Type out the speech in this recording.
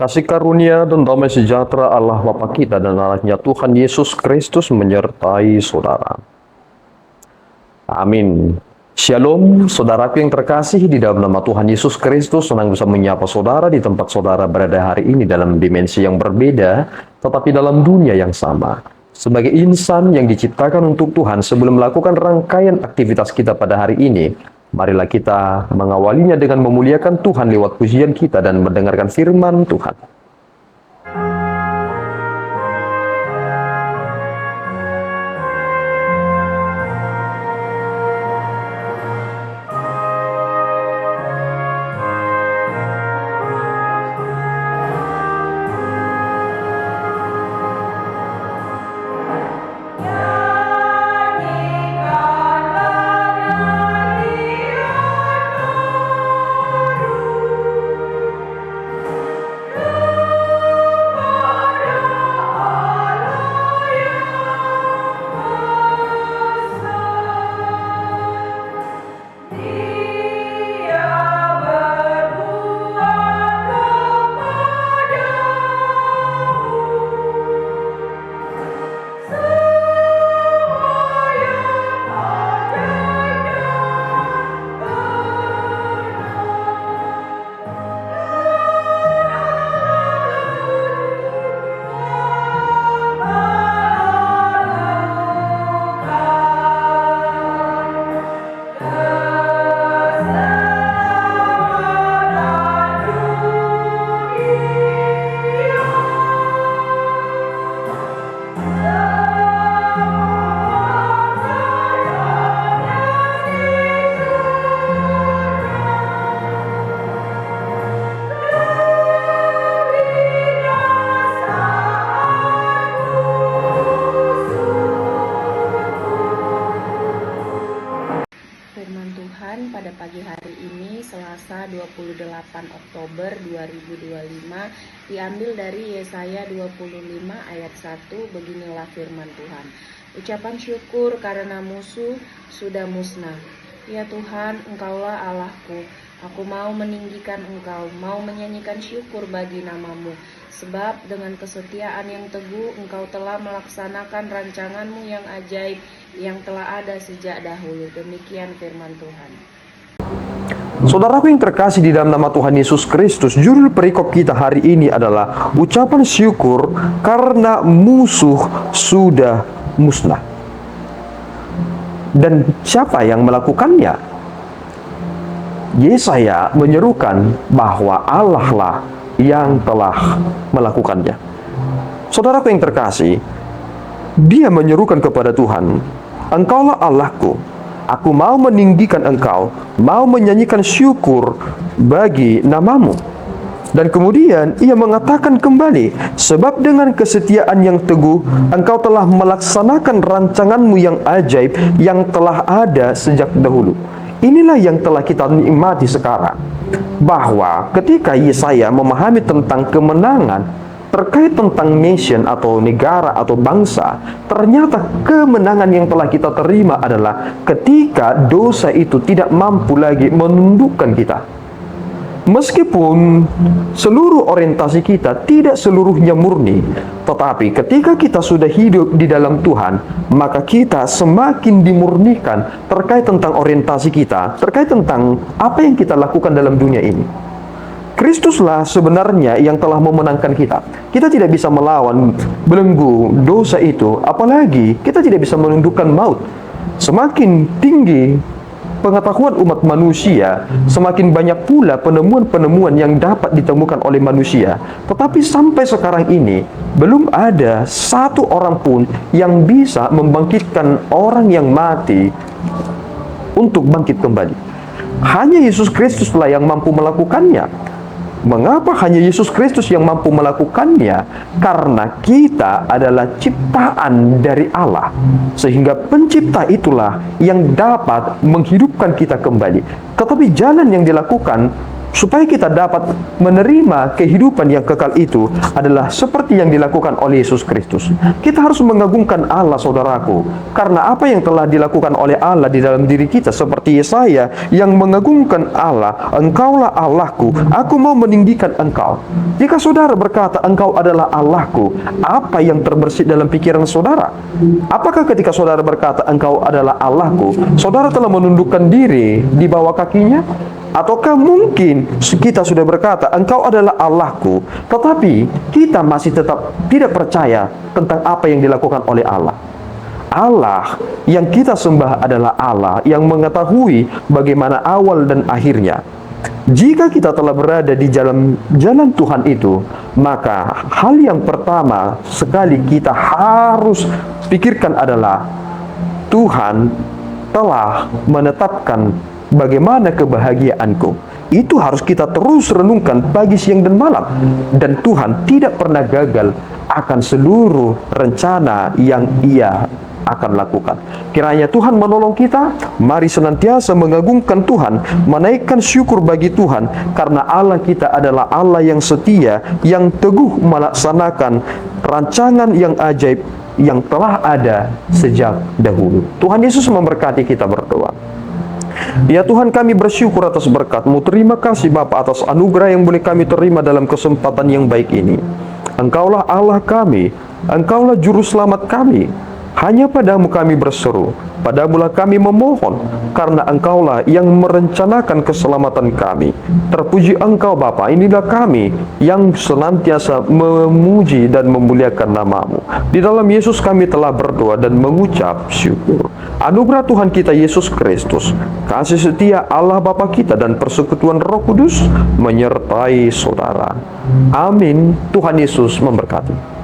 Kasih karunia dan damai sejahtera Allah Bapa kita dan anaknya Tuhan Yesus Kristus menyertai saudara. Amin. Shalom, saudaraku yang terkasih di dalam nama Tuhan Yesus Kristus. Senang bisa menyapa saudara di tempat saudara berada hari ini dalam dimensi yang berbeda, tetapi dalam dunia yang sama. Sebagai insan yang diciptakan untuk Tuhan, sebelum melakukan rangkaian aktivitas kita pada hari ini, marilah kita mengawalinya dengan memuliakan Tuhan lewat pujian kita dan mendengarkan firman Tuhan. Pada pagi hari ini, Selasa 28 Oktober 2025, diambil dari Yesaya 25 ayat 1, beginilah firman Tuhan. Ucapan syukur karena musuh sudah musnah. Ya Tuhan, Engkaulah Allahku. Aku mau meninggikan Engkau, mau menyanyikan syukur bagi nama-Mu. Sebab dengan kesetiaan yang teguh, Engkau telah melaksanakan rancangan-Mu yang ajaib, yang telah ada sejak dahulu. Demikian firman Tuhan. Saudaraku yang terkasih di dalam nama Tuhan Yesus Kristus, judul perikop kita hari ini adalah ucapan syukur karena musuh sudah musnah. Dan siapa yang melakukannya? Yesaya menyerukan bahwa Allah lah yang telah melakukannya. Saudaraku yang terkasih, dia menyerukan kepada Tuhan, Engkaulah Allahku. Aku mau meninggikan Engkau, mau menyanyikan syukur bagi nama-Mu. Dan kemudian ia mengatakan kembali, sebab dengan kesetiaan yang teguh, Engkau telah melaksanakan rancangan-Mu yang ajaib, yang telah ada sejak dahulu. Inilah yang telah kita nikmati sekarang, bahwa ketika Yesaya memahami tentang kemenangan, terkait tentang nation atau negara atau bangsa, ternyata kemenangan yang telah kita terima adalah ketika dosa itu tidak mampu lagi menundukkan kita. Meskipun seluruh orientasi kita tidak seluruhnya murni, tetapi ketika kita sudah hidup di dalam Tuhan, maka kita semakin dimurnikan terkait tentang orientasi kita, terkait tentang apa yang kita lakukan dalam dunia ini. Kristuslah sebenarnya yang telah memenangkan kita. Kita tidak bisa melawan belenggu dosa itu, apalagi kita tidak bisa menundukkan maut. Semakin tinggi pengetahuan umat manusia, semakin banyak pula penemuan-penemuan yang dapat ditemukan oleh manusia. Tetapi sampai sekarang ini, belum ada satu orang pun yang bisa membangkitkan orang yang mati untuk bangkit kembali. Hanya Yesus Kristuslah yang mampu melakukannya. Mengapa hanya Yesus Kristus yang mampu melakukannya? Karena kita adalah ciptaan dari Allah, sehingga pencipta itulah yang dapat menghidupkan kita kembali. Tetapi jalan yang dilakukan supaya kita dapat menerima kehidupan yang kekal itu adalah seperti yang dilakukan oleh Yesus Kristus. Kita harus mengagungkan Allah, saudaraku, karena apa yang telah dilakukan oleh Allah di dalam diri kita, seperti Yesaya yang mengagungkan Allah. Engkaulah Allahku, aku mau meninggikan engkau. Jika saudara berkata engkau adalah Allahku, apa yang terbersit dalam pikiran saudara? Apakah ketika saudara berkata engkau adalah Allahku, saudara telah menundukkan diri di bawah kakinya? Ataukah mungkin kita sudah berkata engkau adalah Allahku, tetapi kita masih tetap tidak percaya tentang apa yang dilakukan oleh Allah? Allah yang kita sembah adalah Allah yang mengetahui bagaimana awal dan akhirnya. Jika kita telah berada di jalan Tuhan itu, maka hal yang pertama sekali kita harus pikirkan adalah Tuhan telah menetapkan bagaimana kebahagiaanku. Itu harus kita terus renungkan pagi, siang, dan malam. Dan Tuhan tidak pernah gagal akan seluruh rencana yang Ia akan lakukan. Kiranya Tuhan menolong kita. Mari senantiasa mengagungkan Tuhan, menaikkan syukur bagi Tuhan, karena Allah kita adalah Allah yang setia, yang teguh melaksanakan rancangan yang ajaib yang telah ada sejak dahulu. Tuhan Yesus memberkati kita berdoa. Ya Tuhan, kami bersyukur atas berkat-Mu. Terima kasih Bapa atas anugerah yang boleh kami terima dalam kesempatan yang baik ini. Engkaulah Allah kami, Engkaulah Juru Selamat kami. Hanya padamu kami berseru, padamulah kami memohon, karena Engkaulah yang merencanakan keselamatan kami. Terpuji Engkau Bapa, inilah kami yang senantiasa memuji dan memuliakan nama-Mu. Di dalam Yesus kami telah berdoa dan mengucap syukur. Anugerah Tuhan kita Yesus Kristus, kasih setia Allah Bapa kita, dan persekutuan Roh Kudus menyertai saudara. Amin. Tuhan Yesus memberkati.